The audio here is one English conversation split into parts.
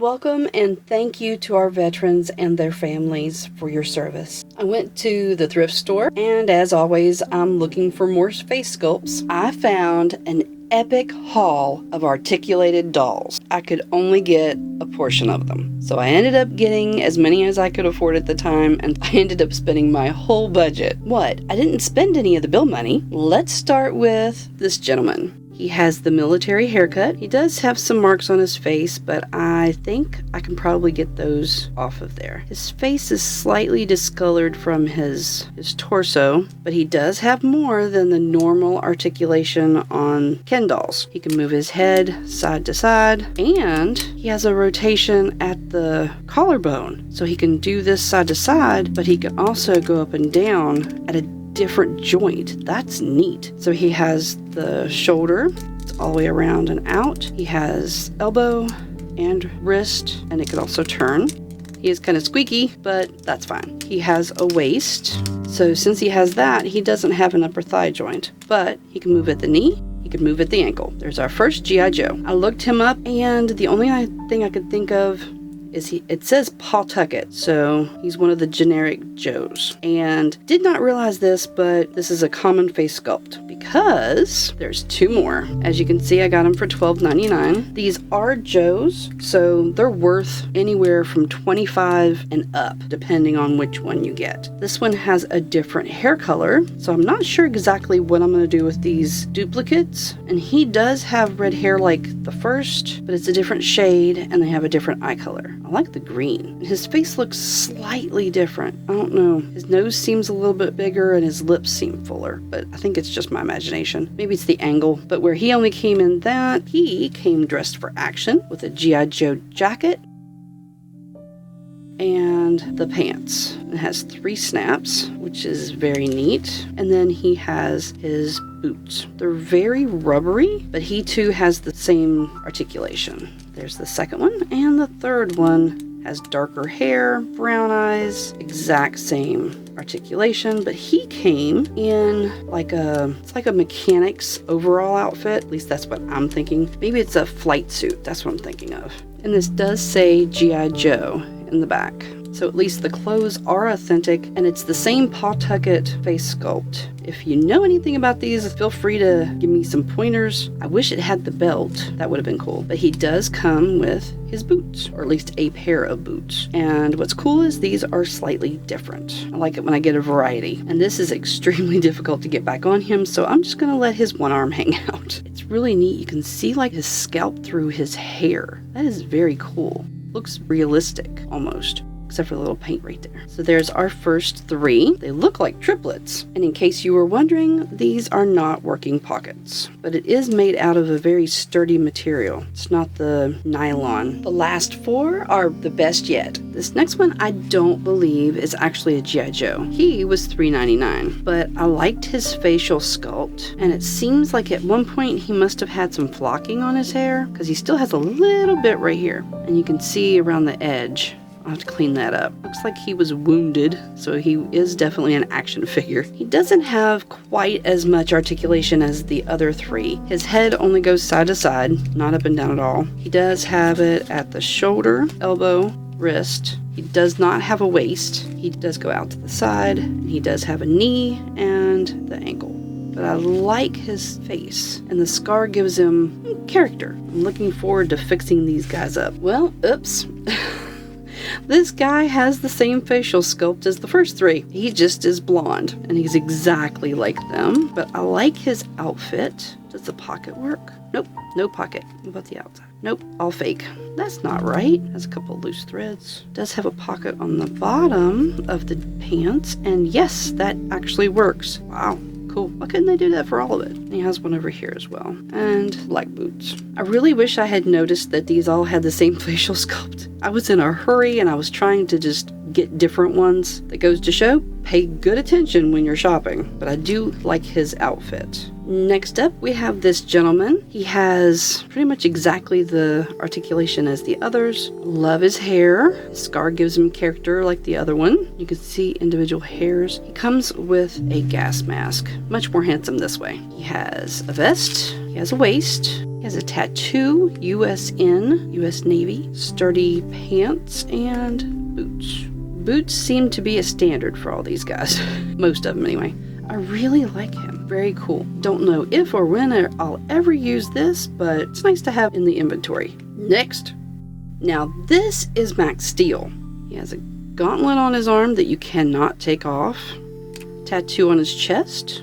Welcome and thank you to our veterans and their families for your service. I went to the thrift store, and as always, I'm looking for more face sculpts. I found an epic haul of articulated dolls. I could only get a portion of them. So I ended up getting as many as I could afford at the time, and I ended up spending my whole budget. What? I didn't spend any of the bill money. Let's start with this gentleman. He has the military haircut. He does have some marks on his face, but I think I can probably get those off of there. His face is slightly discolored from his torso, but he does have more than the normal articulation on Ken dolls. He can move his head side to side, and he has a rotation at the collarbone. So he can do this side to side, but he can also go up and down at a different joint. That's neat. So he has the shoulder, it's all the way around and out. He has elbow and wrist, and it could also turn. He is kind of squeaky, but that's fine. He has a waist. So since he has that, he doesn't have an upper thigh joint, but he can move at the knee. He could move at the ankle. There's our first G.I. Joe. I looked him up, and the only thing I could think of is it says Pawtucket, so he's one of the generic Joes. And did not realize this, but this is a common face sculpt because there's two more. As you can see, I got them for $12.99. These are Joes, so they're worth anywhere from $25 and up, depending on which one you get. This one has a different hair color, so I'm not sure exactly what I'm going to do with these duplicates. And he does have red hair like the first, but it's a different shade, and they have a different eye color. I like the green. His face looks slightly different. I don't know. His nose seems a little bit bigger and his lips seem fuller, but I think it's just my imagination. Maybe it's the angle. But where he only came in that, he came dressed for action with a G.I. Joe jacket and the pants. It has 3 snaps, which is very neat. And then he has his boots. They're very rubbery, but he too has the same articulation. There's the second one, and the third one has darker hair, brown eyes, exact same articulation, but he came in it's like a mechanic's overall outfit. At least that's what I'm thinking. Maybe it's a flight suit. That's what I'm thinking of. And this does say G.I. Joe in the back. So at least the clothes are authentic, and it's the same Pawtucket face sculpt. If you know anything about these, feel free to give me some pointers. I wish it had the belt. That would have been cool. But he does come with his boots, or at least a pair of boots. And what's cool is these are slightly different. I like it when I get a variety. And this is extremely difficult to get back on him, so I'm just going to let his one arm hang out. It's really neat. You can see like his scalp through his hair. That is very cool. Looks realistic, almost. Except for the little paint right there. So there's our first 3. They look like triplets. And in case you were wondering, these are not working pockets. But it is made out of a very sturdy material. It's not the nylon. The last 4 are the best yet. This next one I don't believe is actually a G.I. Joe. He was $3.99. But I liked his facial sculpt. And it seems like at one point he must have had some flocking on his hair, because he still has a little bit right here. And you can see around the edge. I'll have to clean that up. Looks like he was wounded, so he is definitely an action figure. He doesn't have quite as much articulation as the other 3. His head only goes side to side, not up and down at all. He does have it at the shoulder, elbow, wrist. He does not have a waist. He does go out to the side. He does have a knee and the ankle. But I like his face, and the scar gives him character. I'm looking forward to fixing these guys up. Well, oops. This guy has the same facial sculpt as the first 3. He just is blonde, and he's exactly like them. But I like his outfit. Does the pocket work? Nope, no pocket. What about the outside? Nope, all fake. That's not right. Has a couple of loose threads. Does have a pocket on the bottom of the pants, and yes, that actually works. Wow. Cool. Why couldn't they do that for all of it? And he has one over here as well. And black boots. I really wish I had noticed that these all had the same facial sculpt. I was in a hurry and I was trying to just get different ones. That goes to show, pay good attention when you're shopping. But I do like his outfit. Next up, we have this gentleman. He has pretty much exactly the articulation as the others. Love his hair. His scar gives him character like the other one. You can see individual hairs. He comes with a gas mask. Much more handsome this way. He has a vest. He has a waist. He has a tattoo, USN, US Navy, sturdy pants, and boots. Boots seem to be a standard for all these guys. Most of them anyway. I really like him. Very cool. Don't know if or when I'll ever use this, but it's nice to have in the inventory. Next. Now this is Max Steel. He has a gauntlet on his arm that you cannot take off. Tattoo on his chest.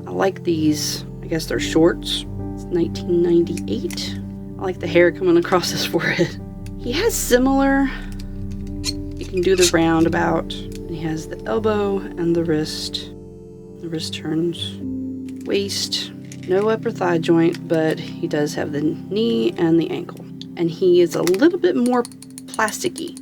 I like these. I guess they're shorts. It's 1998. I like the hair coming across his forehead. He has similar. You can do the roundabout. And he has the elbow and the wrist. The wrist turns. Waist. No upper thigh joint, but he does have the knee and the ankle. And he is a little bit more plasticky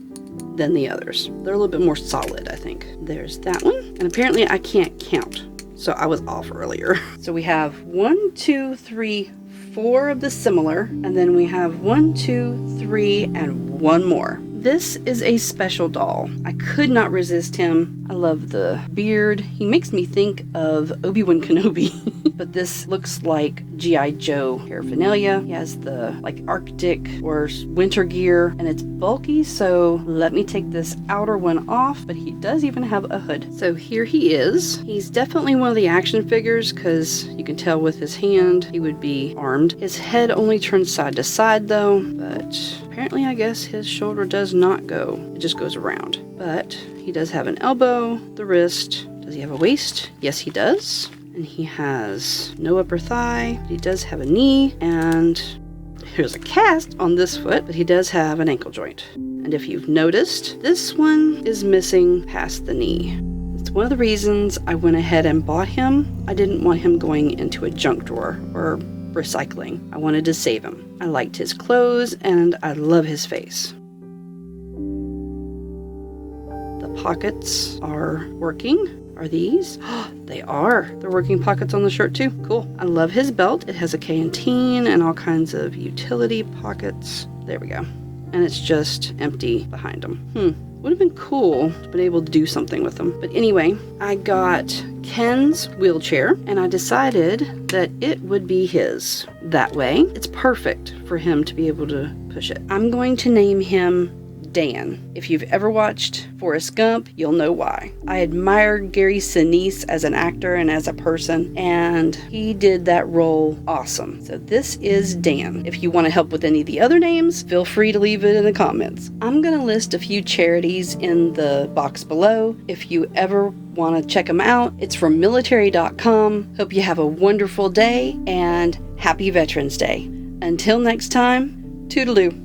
than the others. They're a little bit more solid, I think. There's that one. And apparently I can't count. So I was off earlier. So we have 1, 2, 3, 4 of the similar. And then we have 1, 2, 3, and 1 more. This is a special doll. I could not resist him. I love the beard. He makes me think of Obi-Wan Kenobi. But this looks like G.I. Joe paraphernalia. He has the Arctic or winter gear, and it's bulky, so let me take this outer one off, but he does even have a hood. So here he is. He's definitely one of the action figures because you can tell with his hand he would be armed. His head only turns side to side though, but apparently I guess his shoulder does not go. It just goes around. But he does have an elbow, the wrist. Does he have a waist? Yes, he does. And he has no upper thigh. He does have a knee, and there's a cast on this foot, but he does have an ankle joint. And if you've noticed, this one is missing past the knee. It's one of the reasons I went ahead and bought him. I didn't want him going into a junk drawer or recycling. I wanted to save him. I liked his clothes, and I love his face. The pockets are working. Are these? They are. They're working pockets on the shirt too. Cool. I love his belt. It has a canteen and all kinds of utility pockets. There we go. And it's just empty behind him. Would have been cool to be able to do something with them. But anyway, I got Ken's wheelchair and I decided that it would be his. That way, it's perfect for him to be able to push it. I'm going to name him Dan. If you've ever watched Forrest Gump, you'll know why. I admired Gary Sinise as an actor and as a person, and he did that role awesome. So this is Dan. If you want to help with any of the other names, feel free to leave it in the comments. I'm going to list a few charities in the box below. If you ever want to check them out, it's from military.com. Hope you have a wonderful day and happy Veterans Day. Until next time, toodaloo.